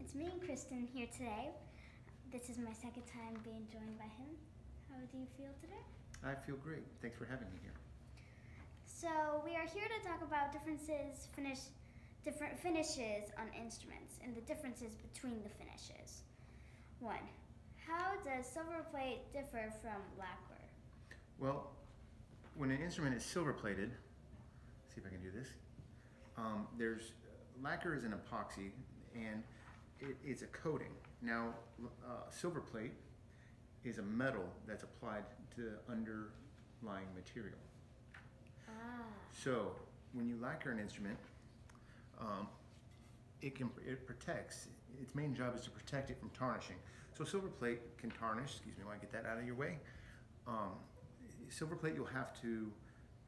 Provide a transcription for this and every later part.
It's me and Christan here today. This is my second time being joined by him. How do you feel today? I feel great. Thanks for having me here. So we are here to talk about different finishes on instruments and the differences between the finishes. 1. How does silver plate differ from lacquer? Well, when an instrument is silver plated, see if I can do this. Lacquer is an epoxy, and it's a coating. Now, silver plate is a metal that's applied to the underlying material. So when you lacquer an instrument, it protects. Its main job is to protect it from tarnishing. So silver plate can tarnish. Excuse me, while I get that out of your way. Silver plate, you'll have to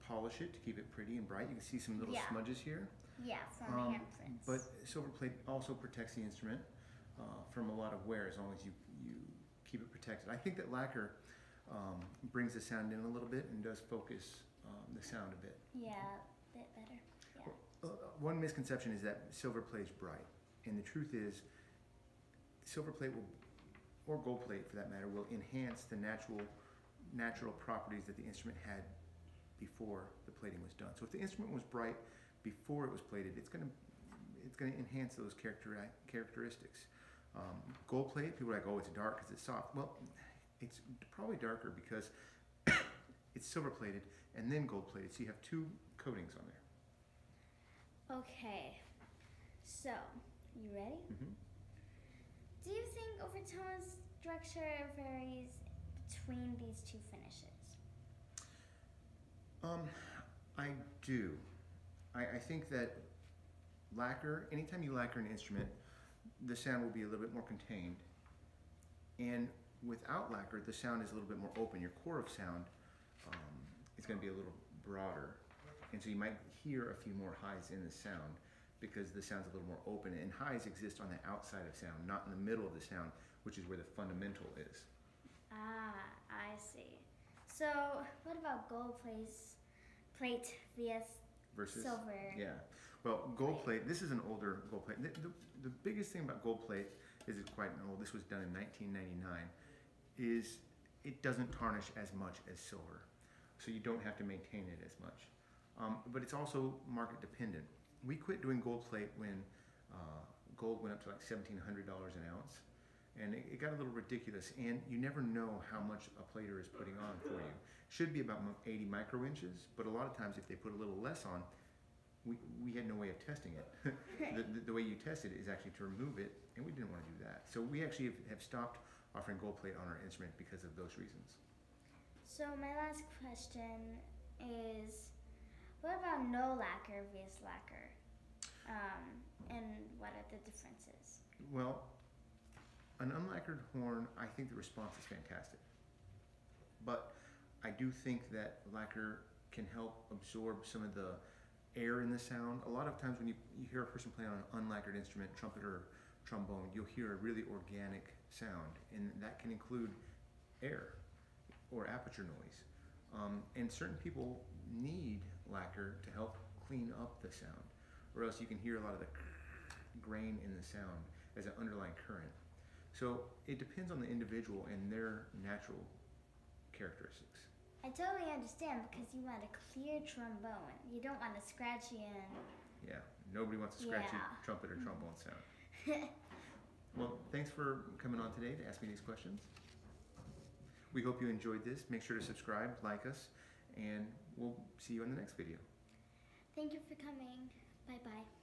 polish it to keep it pretty and bright. You can see some little smudges here. Yeah, from handprints. But silver plate also protects the instrument from a lot of wear as long as you keep it protected. I think that lacquer brings the sound in a little bit and does focus the sound a bit. Yeah, a bit better. Yeah. Well, one misconception is that silver plate is bright, and the truth is silver plate will, or gold plate for that matter, will enhance the natural properties that the instrument had before the plating was done. So if the instrument was bright before it was plated, it's going to enhance those characteristics. Gold plate, people are like, oh, it's dark because it's soft. Well, it's probably darker because it's silver plated and then gold plated, so you have two coatings on there. Okay, so you ready? Mm-hmm. Do you think overtone structure varies between these two finishes? I do. I think that lacquer, anytime you lacquer an instrument, the sound will be a little bit more contained. And without lacquer, the sound is a little bit more open. Your core of sound is going to be a little broader. And so you might hear a few more highs in the sound because the sound's a little more open. And highs exist on the outside of sound, not in the middle of the sound, which is where the fundamental is. Ah, I see. So what about gold plate versus silver? Yeah. Well, gold plate, this is an older gold plate. The biggest thing about gold plate is it's quite old. This was done in 1999. Is it doesn't tarnish as much as silver. So you don't have to maintain it as much. But it's also market dependent. We quit doing gold plate when gold went up to like $1,700 an ounce. And it got a little ridiculous, and you never know how much a plater is putting on for you. Should be about 80 microinches, but a lot of times if they put a little less on, we had no way of testing it. the way you test it is actually to remove it, and we didn't want to do that. So we actually have stopped offering gold plate on our instrument because of those reasons. So my last question is, what about no lacquer versus lacquer? And what are the differences? Well, an unlacquered horn, I think the response is fantastic. But I do think that lacquer can help absorb some of the air in the sound. A lot of times when you hear a person playing on an unlacquered instrument, trumpet or trombone, you'll hear a really organic sound, and that can include air or aperture noise. And certain people need lacquer to help clean up the sound, or else you can hear a lot of the grain in the sound as an underlying current. So it depends on the individual and their natural characteristics. I totally understand, because you want a clear trombone. You don't want a scratchy and... Yeah, nobody wants a scratchy trumpet or trombone sound. Well, thanks for coming on today to ask me these questions. We hope you enjoyed this. Make sure to subscribe, like us, and we'll see you in the next video. Thank you for coming. Bye-bye.